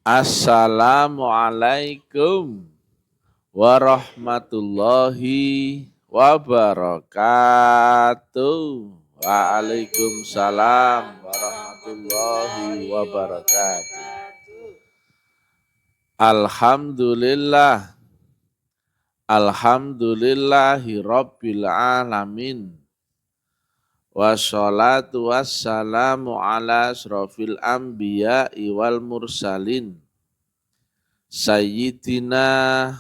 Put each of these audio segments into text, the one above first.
Assalamualaikum warahmatullahi wabarakatuh. Waalaikumsalam warahmatullahi wabarakatuh. Alhamdulillah. Alhamdulillahi rabbil alamin. Wassalatu wassalamu ala asrofil anbiya'i wal mursalin. Sayyidina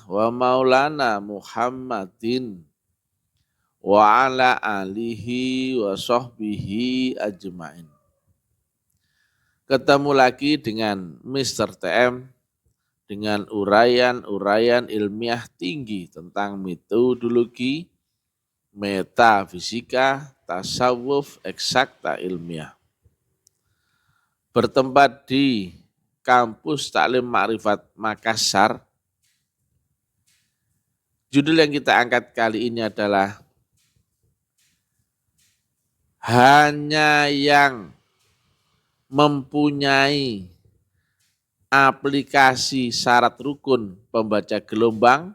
wa maulana Muhammadin wa ala alihi wa sahbihi ajma'in. Ketemu lagi dengan Mr. TM dengan uraian-uraian ilmiah tinggi tentang metodologi, metafisika, tasawuf, eksakta ilmiah. Bertempat di Kampus Taklim Ma'rifat Makassar. Judul yang kita angkat kali ini adalah hanya yang mempunyai aplikasi syarat rukun pembaca gelombang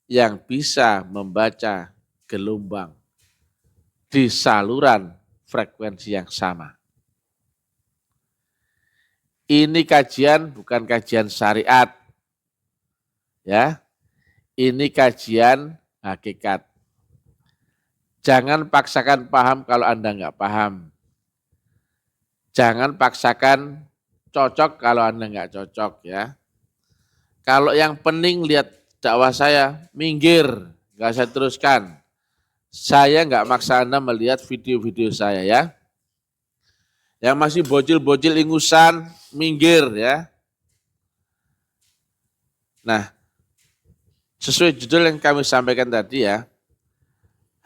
yang bisa membaca gelombang di saluran frekuensi yang sama. Ini kajian bukan kajian syariat, ya. Ini kajian hakikat. Jangan paksakan paham kalau Anda enggak paham. Jangan paksakan cocok kalau Anda enggak cocok, ya. Kalau yang pening lihat dakwah saya, minggir, enggak saya teruskan. Saya enggak maksa Anda melihat video-video saya, ya. Yang masih bocil-bocil ingusan, minggir, ya. Nah, sesuai judul yang kami sampaikan tadi, ya,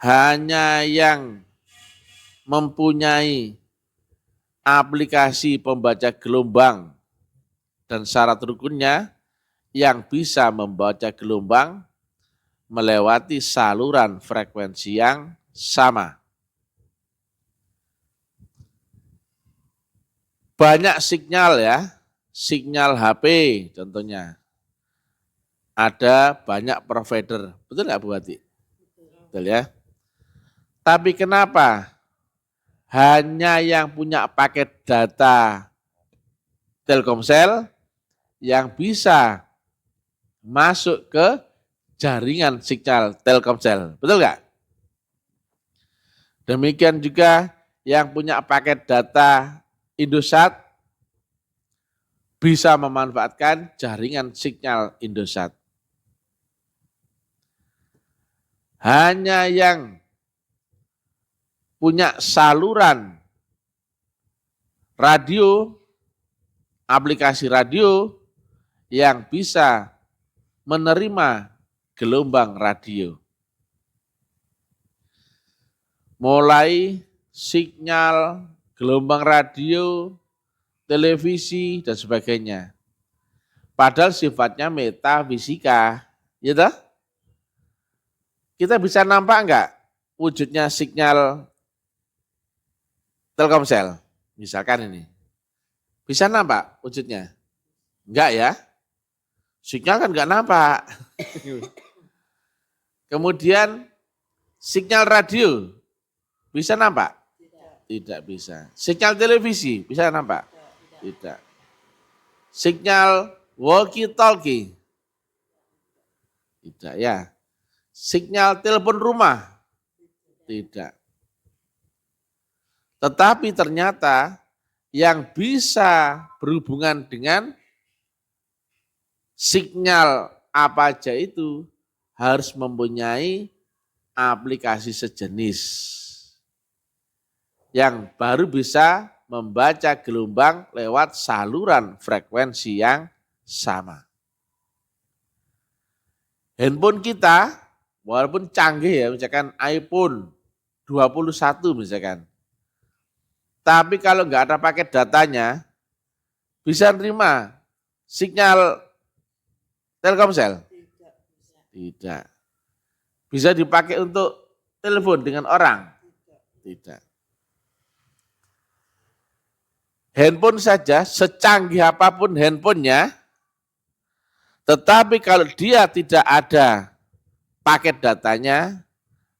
hanya yang mempunyai aplikasi pembaca gelombang dan syarat rukunnya yang bisa membaca gelombang melewati saluran frekuensi yang sama. Banyak sinyal, ya, sinyal HP contohnya. Ada banyak provider, betul nggak Bu Wati? Betul, ya. Tapi kenapa hanya yang punya paket data Telkomsel yang bisa masuk ke jaringan sinyal Telkomsel, betul nggak? Demikian juga yang punya paket data Indosat bisa memanfaatkan jaringan sinyal Indosat. Hanya yang punya saluran radio, aplikasi radio yang bisa menerima gelombang radio. Mulai sinyal, gelombang radio, televisi, dan sebagainya. Padahal sifatnya metafisika, ya toh? Kita bisa nampak enggak wujudnya sinyal Telkomsel? Misalkan ini. Bisa nampak wujudnya? Enggak, ya? Sinyal kan enggak nampak. Kemudian sinyal radio bisa nampak? Tidak bisa. Sinyal televisi bisa nampak? Tidak. Sinyal walkie-talkie? Tidak, ya. Sinyal telepon rumah? Tidak. Tetapi ternyata yang bisa berhubungan dengan sinyal apa aja itu harus mempunyai aplikasi sejenis yang baru bisa membaca gelombang lewat saluran frekuensi yang sama. Handphone kita, walaupun canggih, ya, misalkan iPhone 21 misalkan. Tapi kalau enggak ada paket datanya, bisa nerima sinyal Telkomsel? Tidak. Bisa dipakai untuk telepon dengan orang? Tidak. Handphone saja, secanggih apapun handphonenya, tetapi kalau dia tidak ada paket datanya,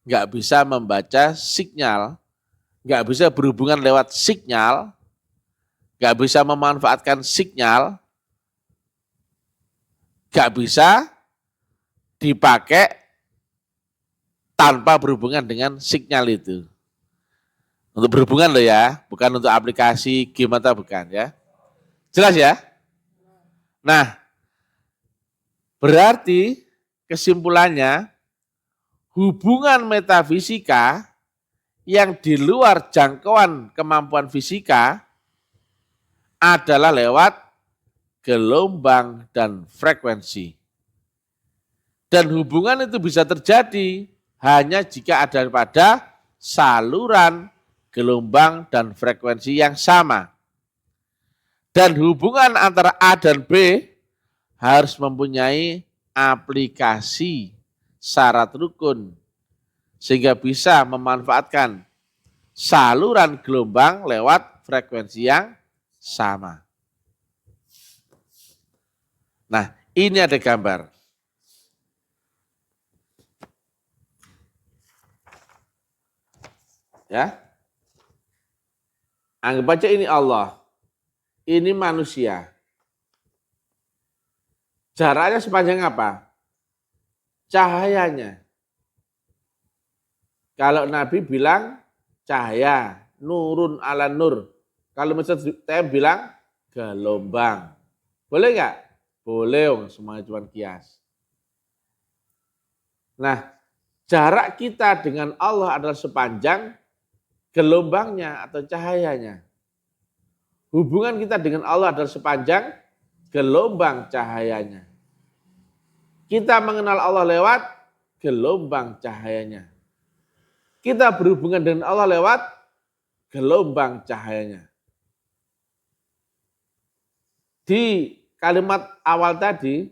nggak bisa membaca sinyal, nggak bisa berhubungan lewat sinyal, nggak bisa memanfaatkan sinyal, nggak bisa dipakai tanpa berhubungan dengan sinyal itu. Untuk berhubungan loh ya, bukan untuk aplikasi game atau bukan ya. Jelas ya? Nah, berarti kesimpulannya hubungan metafisika yang di luar jangkauan kemampuan fisika adalah lewat gelombang dan frekuensi. Dan hubungan itu bisa terjadi hanya jika ada pada saluran, gelombang, dan frekuensi yang sama. Dan hubungan antara A dan B harus mempunyai aplikasi syarat rukun sehingga bisa memanfaatkan saluran gelombang lewat frekuensi yang sama. Nah, ini ada gambar. Ya. Anggap aja ini Allah. Ini manusia. Jaraknya sepanjang apa? Cahayanya. Kalau Nabi bilang cahaya, nurun ala nur. Kalau misalnya saya bilang gelombang. Boleh nggak? Boleh, semuanya cuma kias. Nah, jarak kita dengan Allah adalah sepanjang gelombangnya atau cahayanya. Hubungan kita dengan Allah adalah sepanjang gelombang cahayanya. Kita mengenal Allah lewat gelombang cahayanya. Kita berhubungan dengan Allah lewat gelombang cahayanya. Di kalimat awal tadi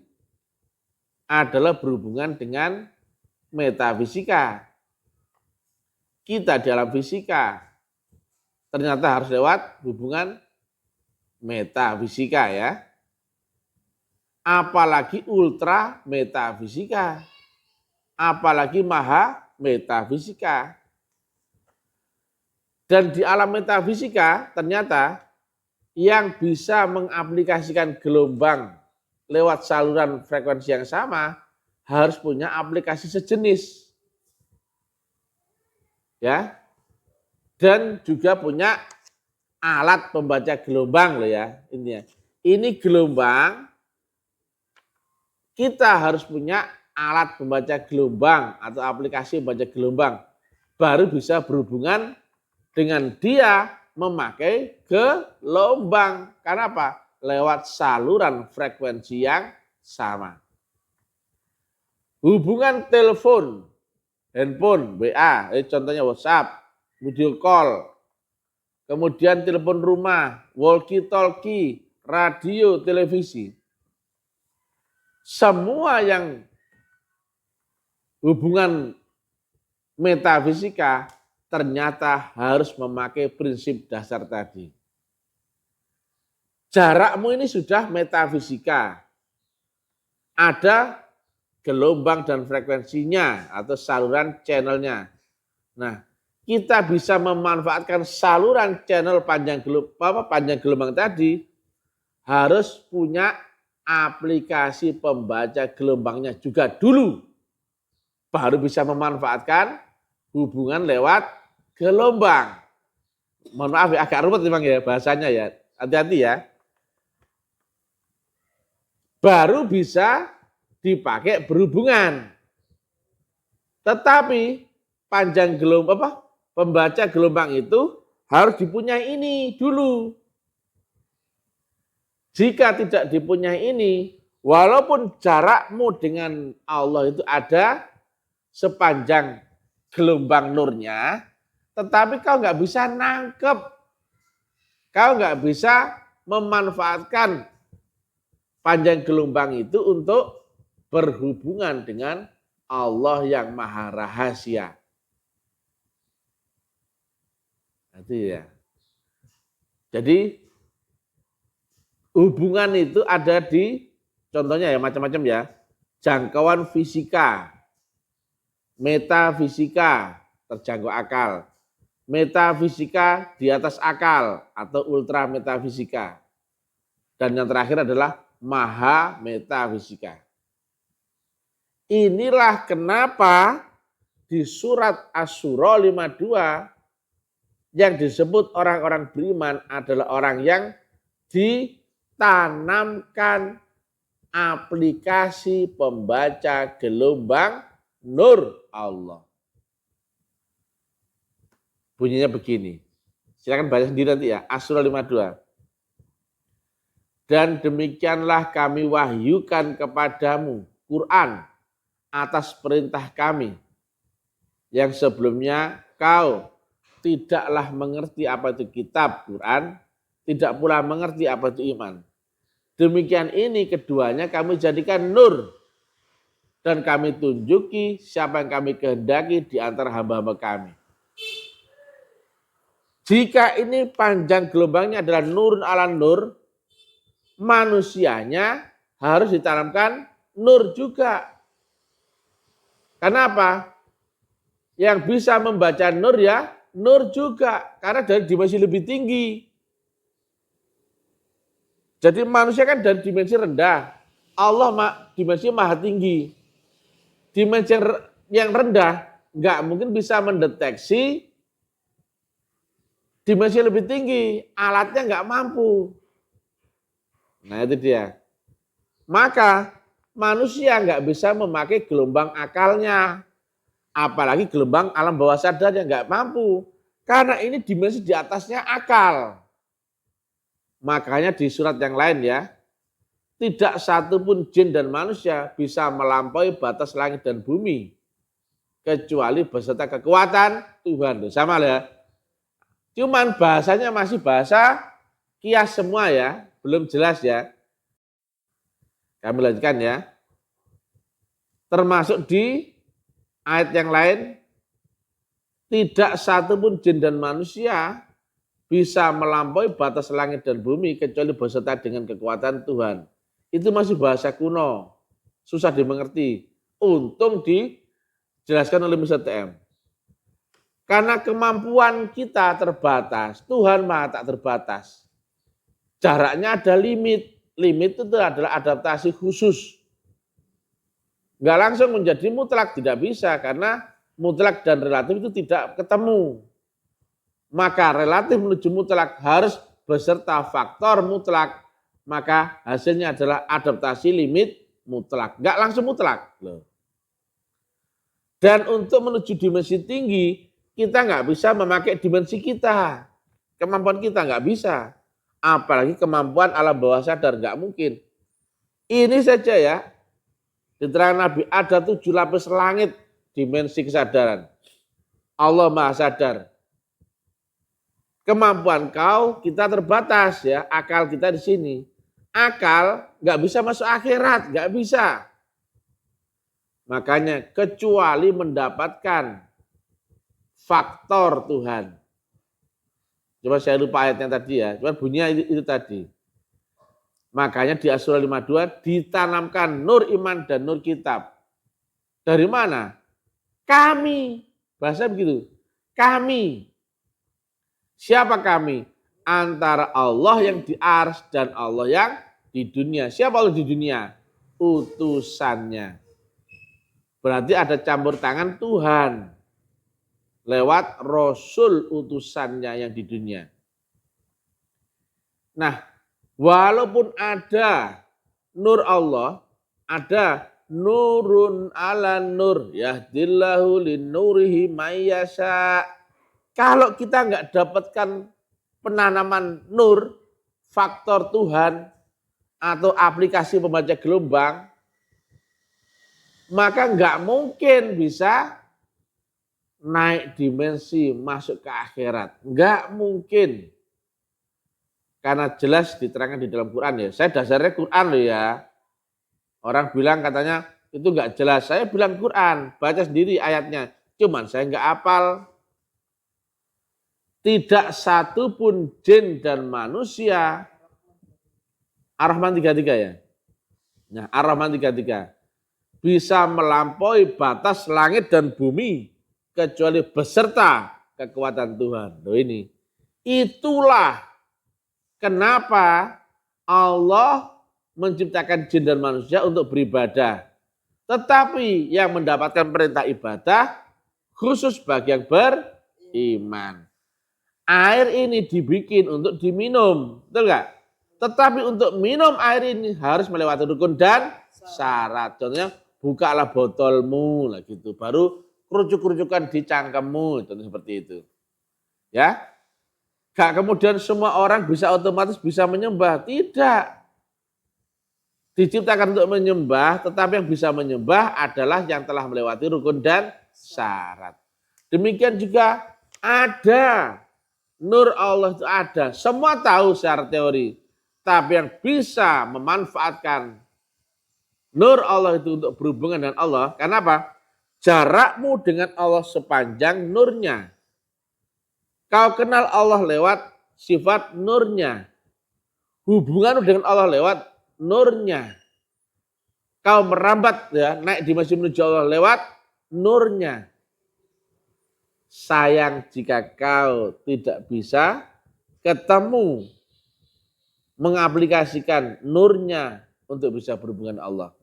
adalah berhubungan dengan metafisika. Kita dalam fisika ternyata harus lewat hubungan metafisika ya. Apalagi ultra metafisika. Apalagi maha metafisika. Dan di alam metafisika ternyata yang bisa mengaplikasikan gelombang lewat saluran frekuensi yang sama harus punya aplikasi sejenis. Ya. Dan juga punya alat pembaca gelombang loh ya, intinya. Ini gelombang, kita harus punya alat pembaca gelombang atau aplikasi pembaca gelombang. Baru bisa berhubungan dengan dia memakai gelombang. Karena apa? Lewat saluran frekuensi yang sama. Hubungan telepon, handphone, WA, contohnya WhatsApp, video call, kemudian telepon rumah, walkie-talkie, radio, televisi. Semua yang hubungan metafisika ternyata harus memakai prinsip dasar tadi. Jarakmu ini sudah metafisika. Ada gelombang dan frekuensinya atau saluran channelnya. Nah, kita bisa memanfaatkan saluran channel panjang gelombang tadi harus punya aplikasi pembaca gelombangnya juga dulu. Baru bisa memanfaatkan hubungan lewat gelombang. Mohon maaf ya, agak rumit memang ya bahasanya ya. Hati-hati ya. Baru bisa dipakai berhubungan. Tetapi panjang gelombang pembaca gelombang itu harus dipunyai ini dulu. Jika tidak dipunyai ini, walaupun jarakmu dengan Allah itu ada sepanjang gelombang nurnya, tetapi kau nggak bisa nangkep, kau nggak bisa memanfaatkan panjang gelombang itu untuk berhubungan dengan Allah yang maha rahasia. Itu ya. Jadi hubungan itu ada di, contohnya ya macam-macam ya, jangkauan fisika, metafisika, terjangkau akal, metafisika di atas akal atau ultra metafisika, dan yang terakhir adalah maha metafisika. Inilah kenapa di surat Asy-Syura 52 yang disebut orang-orang beriman adalah orang yang ditanamkan aplikasi pembaca gelombang nur Allah. Bunyinya begini. Silakan baca sendiri nanti ya, Asy-Syura 52. Dan demikianlah kami wahyukan kepadamu Quran atas perintah kami, yang sebelumnya kau tidaklah mengerti apa itu kitab Quran, tidak pula mengerti apa itu iman. Demikian ini keduanya kami jadikan nur, dan kami tunjuki siapa yang kami kehendaki di antara hamba-hamba kami. Jika ini panjang gelombangnya adalah nurun ala nur, manusianya harus ditanamkan nur juga. Kenapa? Yang bisa membaca nur ya nur juga, karena dari dimensi lebih tinggi. Jadi manusia kan dari dimensi rendah, Allah dimensi maha tinggi. Dimensi yang rendah nggak mungkin bisa mendeteksi dimensi lebih tinggi, alatnya nggak mampu. Nah itu dia. Maka manusia nggak bisa memakai gelombang akalnya, apalagi gelombang alam bawah sadar yang nggak mampu, karena ini dimensi di atasnya akal. Makanya di surat yang lain ya, tidak satu pun jin dan manusia bisa melampaui batas langit dan bumi kecuali beserta kekuatan Tuhan. Sama ya. Cuman bahasanya masih bahasa kias semua ya, belum jelas ya. Kami lanjutkan ya. Termasuk di ayat yang lain, tidak satu pun jin dan manusia bisa melampaui batas langit dan bumi kecuali beserta dengan kekuatan Tuhan. Itu masih bahasa kuno, susah dimengerti. Untung dijelaskan oleh Mr. TM. Karena kemampuan kita terbatas, Tuhan maha tak terbatas. Jaraknya ada limit. Limit itu adalah adaptasi khusus. Enggak langsung menjadi mutlak, tidak bisa. Karena mutlak dan relatif itu tidak ketemu. Maka relatif menuju mutlak harus beserta faktor mutlak. Maka hasilnya adalah adaptasi limit mutlak. Enggak langsung mutlak. Dan untuk menuju dimensi tinggi, kita nggak bisa memakai dimensi kita. Kemampuan kita nggak bisa. Apalagi kemampuan alam bawah sadar, nggak mungkin. Ini saja ya, diterangkan Nabi, ada 7 lapis langit dimensi kesadaran. Allah maha sadar. Kemampuan kita terbatas ya, akal kita di sini. Akal nggak bisa masuk akhirat, nggak bisa. Makanya kecuali mendapatkan faktor Tuhan. Coba saya lupa ayatnya tadi ya, cuma bunyinya itu tadi. Makanya di Asy-Syura 52 ditanamkan nur iman dan nur kitab. Dari mana? Kami. Bahasa begitu. Kami. Siapa kami? Antara Allah yang di arsy dan Allah yang di dunia. Siapa Allah di dunia? Utusannya. Berarti ada campur tangan Tuhan lewat Rasul utusannya yang di dunia. Nah, walaupun ada nur Allah, ada nurun ala nur, yahdillahu linurihi mayyasha. Kalau kita nggak dapatkan penanaman nur, faktor Tuhan, atau aplikasi pembaca gelombang, maka nggak mungkin bisa naik dimensi masuk ke akhirat. Enggak mungkin. Karena jelas diterangkan di dalam Quran ya. Saya dasarnya Quran loh ya. Orang bilang katanya itu enggak jelas. Saya bilang Quran, baca sendiri ayatnya. Cuman saya enggak hafal. Tidak satu pun jin dan manusia Ar-Rahman 33 ya. Nah, Ar-Rahman 33. Bisa melampaui batas langit dan bumi kecuali beserta kekuatan Tuhan. Loh ini. Itulah kenapa Allah menciptakan jin dan manusia untuk beribadah. Tetapi yang mendapatkan perintah ibadah khusus bagi yang beriman. Air ini dibikin untuk diminum, betul nggak? Tetapi untuk minum air ini harus melewati rukun dan syarat. Contohnya bukalah botolmu, lah gitu. Baru kerucuk-kerucukan di cangkemmu, seperti itu. Ya, gak kemudian semua orang bisa otomatis bisa menyembah, tidak. Diciptakan untuk menyembah, tetapi yang bisa menyembah adalah yang telah melewati rukun dan syarat. Demikian juga ada nur Allah itu ada. Semua tahu secara teori. Tapi yang bisa memanfaatkan nur Allah itu untuk berhubungan dengan Allah. Kenapa? Jarakmu dengan Allah sepanjang nurnya. Kau kenal Allah lewat sifat nurnya. Hubunganmu dengan Allah lewat nurnya. Kau merambat ya, naik di masjid menuju Allah lewat nurnya. Sayang jika kau tidak bisa ketemu mengaplikasikan nurnya untuk bisa berhubungan Allah.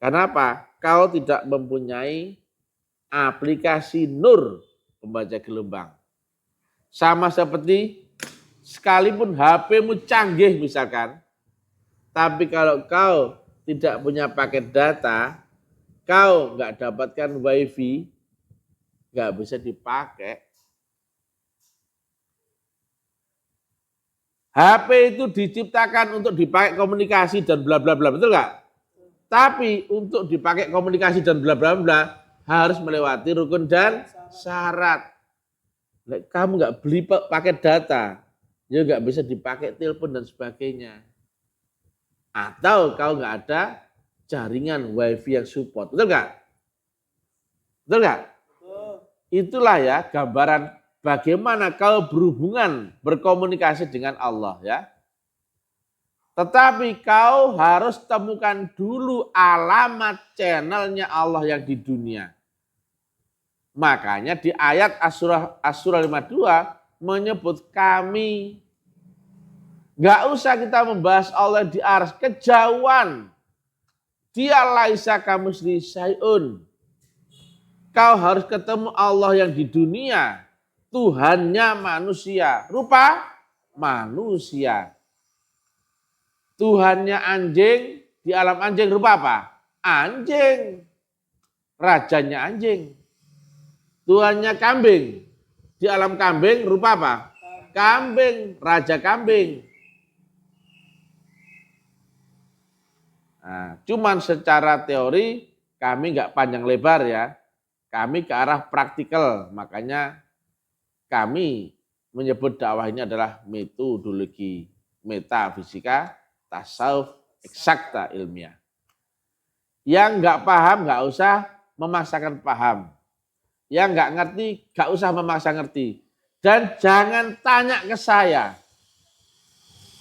Kenapa? Kau tidak mempunyai aplikasi nur pembaca gelombang. Sama seperti sekalipun HP-mu canggih misalkan, tapi kalau kau tidak punya paket data, kau nggak dapatkan wifi, nggak bisa dipakai. HP itu diciptakan untuk dipakai komunikasi dan bla bla bla, betul nggak? Tapi untuk dipakai komunikasi dan bla bla bla harus melewati rukun dan syarat. Kamu nggak beli paket data, ya nggak bisa dipakai telepon dan sebagainya. Atau kau nggak ada jaringan wifi yang support, betul nggak? Betul nggak? Itulah ya gambaran bagaimana kau berhubungan, berkomunikasi dengan Allah ya. Tetapi kau harus temukan dulu alamat channelnya Allah yang di dunia. Makanya di ayat As-Surah 52 menyebut kami. Gak usah kita membahas Allah di arsy, kejauhan. Dia laisa kamitslihi syai'un. Kau harus ketemu Allah yang di dunia. Tuhannya manusia. Rupa manusia. Tuhannya anjing. Di alam anjing rupa apa? Anjing. Rajanya anjing. Tuhannya kambing. Di alam kambing rupa apa? Kambing. Raja kambing. Nah, cuman secara teori kami nggak panjang lebar ya. Kami ke arah praktikal, makanya kami menyebut dakwah ini adalah metodologi metafisika, tasawuf, eksakta ilmiah. Yang nggak paham nggak usah memaksakan paham. Yang nggak ngerti nggak usah memaksa ngerti. Dan jangan tanya ke saya.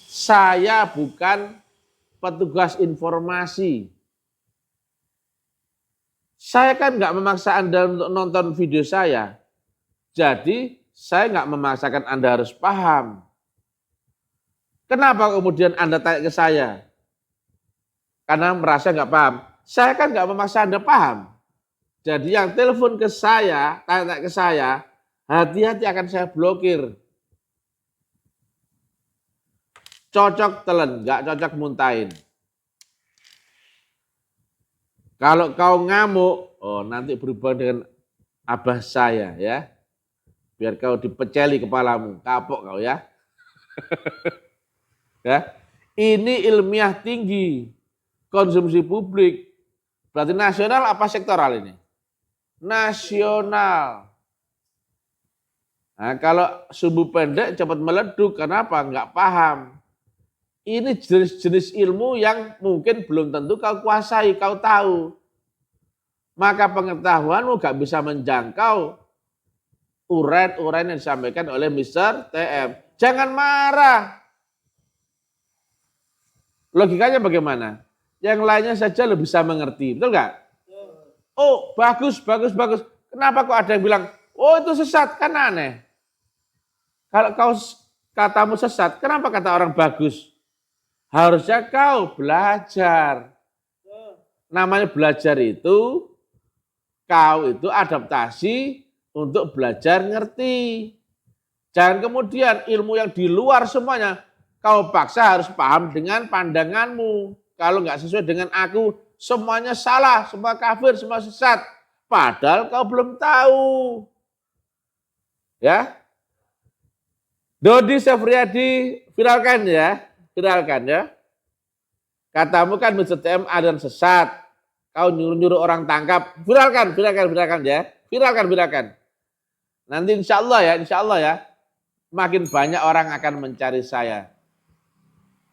Saya bukan petugas informasi. Saya kan nggak memaksa Anda untuk nonton video saya. Jadi saya nggak memaksakan Anda harus paham. Kenapa kemudian Anda tanya ke saya? Karena merasa nggak paham. Saya kan nggak memaksa Anda paham. Jadi yang telepon ke saya, tanya ke saya, hati-hati akan saya blokir. Cocok telan, nggak cocok muntahin. Kalau kau ngamuk, oh nanti berubah dengan abah saya ya. Biar kau dipeceli kepalamu, kapok kau ya. Ya. Ini ilmiah tinggi, konsumsi publik. Berarti nasional apa sektoral ini? Nasional. Nah, kalau sumbu pendek cepat meleduk, kenapa? Enggak paham. Ini jenis-jenis ilmu yang mungkin belum tentu kau kuasai, kau tahu. Maka pengetahuanmu gak bisa menjangkau uren-uren yang disampaikan oleh Mr. TM. Jangan marah. Logikanya bagaimana? Yang lainnya saja lo bisa mengerti, betul nggak? Oh, bagus, bagus, bagus. Kenapa kok ada yang bilang, oh itu sesat? Kan aneh. Kalau katamu sesat, kenapa kata orang bagus? Harusnya kau belajar. Namanya belajar itu, kau itu adaptasi untuk belajar ngerti. Jangan kemudian ilmu yang di luar semuanya, kau paksa harus paham dengan pandanganmu. Kalau nggak sesuai dengan aku, semuanya salah, semua kafir, semua sesat. Padahal kau belum tahu. Ya, Dodi Sefriadi, viralkan ya. Viralkan ya. Katamu kan MTM ada yang sesat. Kau nyuruh-nyuruh orang tangkap. Viralkan ya. Viralkan. Nanti insya Allah ya. Makin banyak orang akan mencari saya.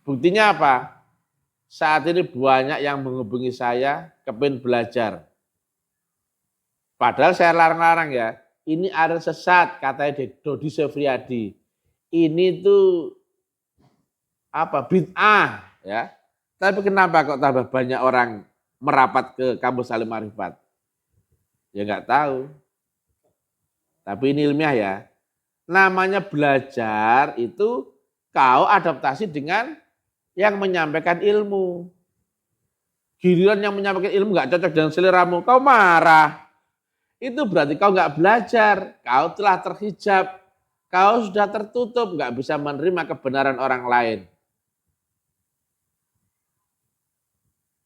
Buktinya apa? Saat ini banyak yang menghubungi saya, kepingin belajar. Padahal saya larang-larang ya. Ini ada sesat, katanya Dodi Sefriadi. Ini tuh apa? Bid'ah ya. Tapi kenapa kok tambah banyak orang merapat ke kampus Salim Arifat? Ya nggak tahu. Tapi ini ilmiah ya. Namanya belajar itu kau adaptasi dengan yang menyampaikan ilmu. Giliran yang menyampaikan ilmu nggak cocok dengan seleramu, kau marah. Itu berarti kau nggak belajar, kau telah terhijab, kau sudah tertutup, nggak bisa menerima kebenaran orang lain.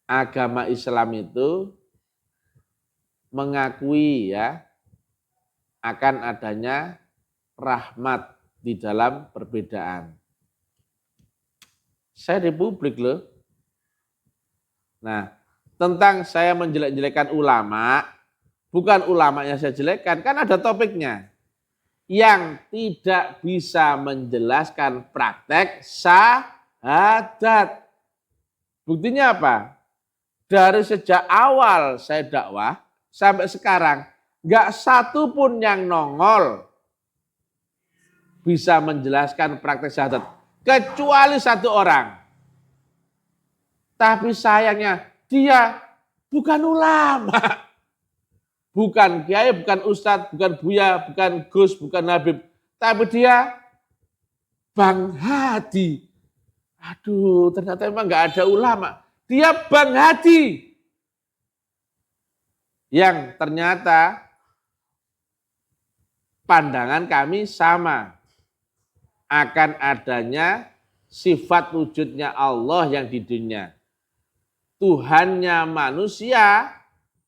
Agama Islam itu mengakui ya akan adanya rahmat di dalam perbedaan. Saya di publik loh. Nah, tentang saya menjelek-jelekan ulama, bukan ulama yang saya jelekkan, kan ada topiknya. Yang tidak bisa menjelaskan praktek syahadat. Buktinya apa? Dari sejak awal saya dakwah sampai sekarang, nggak satu pun yang nongol bisa menjelaskan praktek syahadat. Kecuali satu orang. Tapi sayangnya dia bukan ulama. Bukan kiai, bukan ustadz, bukan buya, bukan gus, bukan habib. Tapi dia Bang Hadi. Aduh, ternyata memang nggak ada ulama. Dia Bang Hadi. Yang ternyata pandangan kami sama. Akan adanya sifat wujudnya Allah yang di dunia. Tuhannya manusia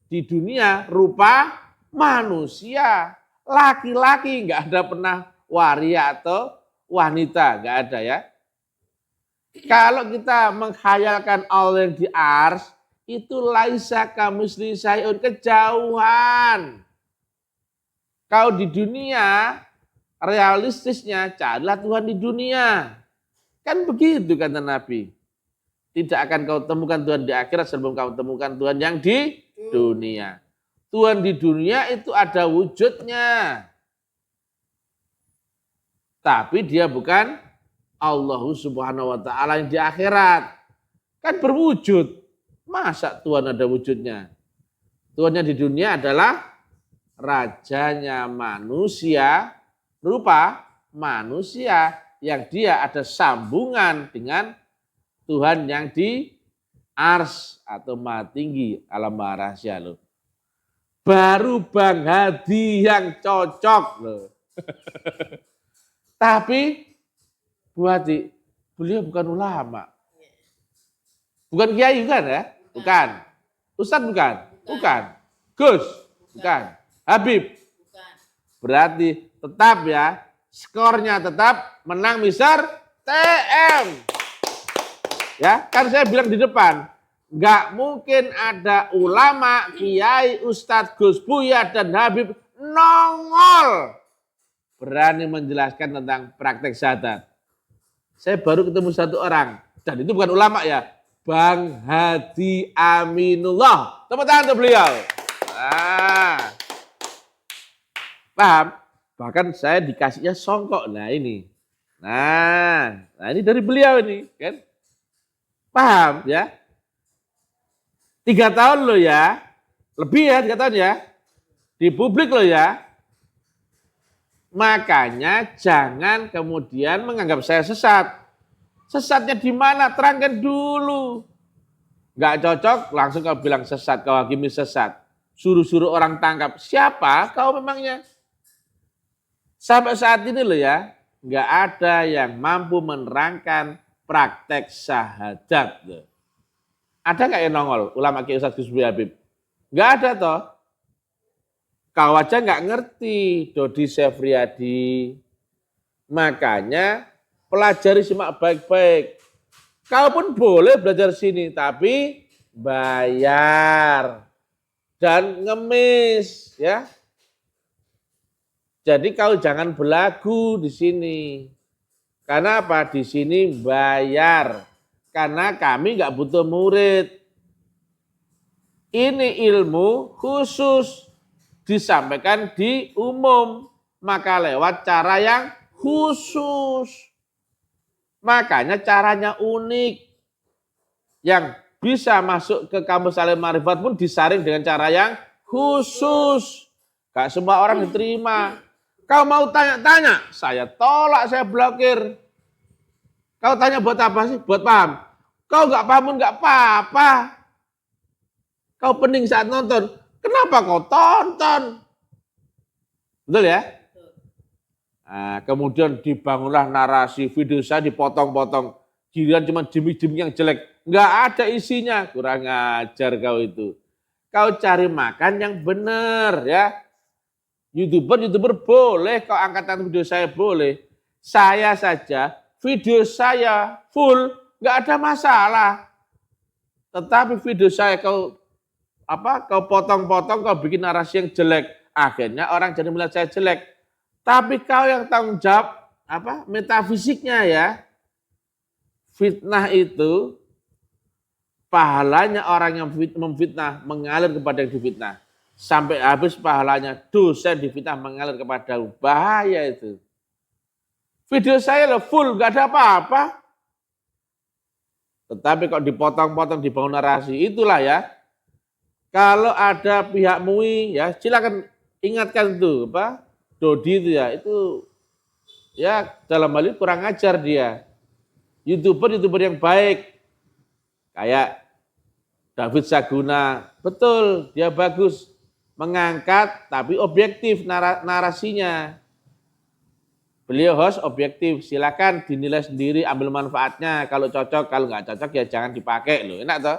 di dunia rupa manusia. Laki-laki, nggak ada pernah waria atau wanita, nggak ada ya. Kalau kita menghayalkan Allah yang di ars, itu laisa kamisli syai'un, kejauhan. Kau di dunia, realistisnya carilah Tuhan di dunia. Kan begitu kata Nabi. Tidak akan kau temukan Tuhan di akhirat sebelum kau temukan Tuhan yang di dunia. Tuhan di dunia itu ada wujudnya. Tapi dia bukan Allah subhanahu wa ta'ala yang di akhirat. Kan berwujud. Masa Tuhan ada wujudnya? Tuhannya di dunia adalah rajanya manusia, rupa manusia yang dia ada sambungan dengan Tuhan yang di ars atau maha tinggi alam maha rahasia loh. Baru Bang Hadi yang cocok loh. Tapi Bu Hadi, beliau bukan ulama. Bukan kiai bukan ya? Bukan. Ustadz bukan? Bukan. Gus? Bukan. Habib? Bukan. Berarti tetap ya, skornya tetap menang Mister TM. Ya, kan saya bilang di depan, nggak mungkin ada ulama, kiai, ustadz, gus, buya, dan habib nongol berani menjelaskan tentang praktek syahadat. Saya baru ketemu satu orang, dan itu bukan ulama ya, Bang Hadi Aminullah. Tepuk tangan untuk beliau. Nah, paham? Bahkan saya dikasihnya songkok. Nah ini dari beliau ini, kan? Paham ya? 3 tahun loh ya. Lebih ya 3 tahun ya. Di publik loh ya. Makanya jangan kemudian menganggap saya sesat. Sesatnya di mana? Terangkan dulu. Nggak cocok, langsung kau bilang sesat, kau hakimi sesat. Suruh-suruh orang tangkap. Siapa kau memangnya? Sampai saat ini loh ya, nggak ada yang mampu menerangkan praktek syahadat. Ada nggak yang nongol? Ulama Kiai Ustadz Gus Habib? Nggak ada toh. Kau aja nggak ngerti, Dodi Sefriadi. Makanya pelajari simak baik-baik. Kau pun boleh belajar sini, tapi bayar dan ngemis, ya. Jadi kau jangan belagu di sini. Karena apa? Di sini bayar. Karena kami nggak butuh murid. Ini ilmu khusus disampaikan di umum, maka lewat cara yang khusus. Makanya caranya unik. Yang bisa masuk ke kampus Alim Ma'rifat pun disaring dengan cara yang khusus. Gak semua orang diterima. Kau mau tanya-tanya, saya tolak, saya blokir. Kau tanya buat apa sih? Buat paham. Kau gak paham pun gak apa-apa. Kau pening saat nonton. Kenapa kau tonton? Betul ya? Nah, kemudian dibangunlah narasi, video saya dipotong-potong. Giliran cuma jimik-jimik yang jelek. Nggak ada isinya. Kurang ajar kau itu. Kau cari makan yang benar ya. YouTuber boleh kau angkat video saya boleh. Saya saja, video saya full, nggak ada masalah. Tetapi video saya kau potong-potong, kau bikin narasi yang jelek. Akhirnya orang jadi melihat saya jelek. Tapi kau yang tanggung jawab metafisiknya ya. Fitnah itu pahalanya orang yang memfitnah mengalir kepada yang difitnah. Sampai habis pahalanya, dosa difitnah mengalir kepada bahaya itu. Video saya loh full, gak ada apa-apa. Tetapi kok dipotong-potong, dibangun narasi, itulah ya. Kalau ada pihak MUI ya silakan ingatkan tuh Dodi itu ya dalam hal ini kurang ajar dia. YouTuber yang baik kayak David Saguna, betul dia bagus mengangkat tapi objektif narasinya. Beliau host objektif, silakan dinilai sendiri, ambil manfaatnya. Kalau cocok, kalau nggak cocok ya jangan dipakai loh. Enak toh?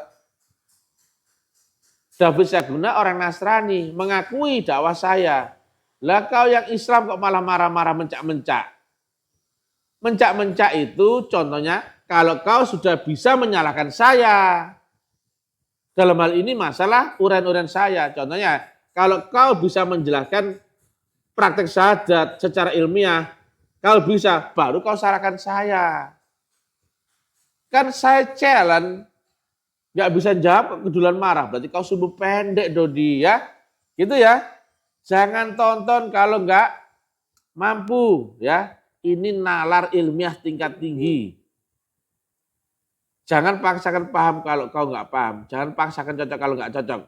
David Saguna orang Nasrani, mengakui dakwah saya. Lah kau yang Islam kok malah marah-marah mencak-mencak. Mencak-mencak itu contohnya kalau kau sudah bisa menyalahkan saya. Dalam hal ini masalah uren-uren saya. Contohnya kalau kau bisa menjelaskan praktek syahadat secara ilmiah, kau bisa, baru kau salahkan saya. Kan saya challenge, gak bisa jawab, keduluan marah. Berarti kau sumbu pendek, Dodi ya. Gitu ya. Jangan tonton kalau gak mampu ya. Ini nalar ilmiah tingkat tinggi. Jangan paksakan paham kalau kau gak paham. Jangan paksakan cocok kalau gak cocok.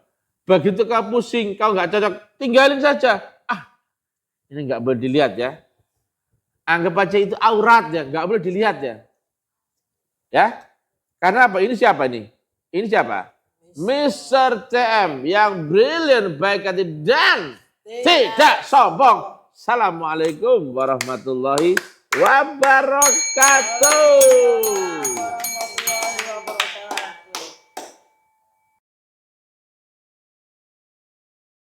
Begitu kau pusing, kau gak cocok, tinggalin saja. Ini gak boleh dilihat ya. Anggap aja itu aurat ya, gak boleh dilihat ya. Ya. Karena apa? Ini siapa nih? Ini siapa? Mr. TM yang brilliant, baik hati dan tidak sombong. Assalamualaikum warahmatullahi wabarakatuh.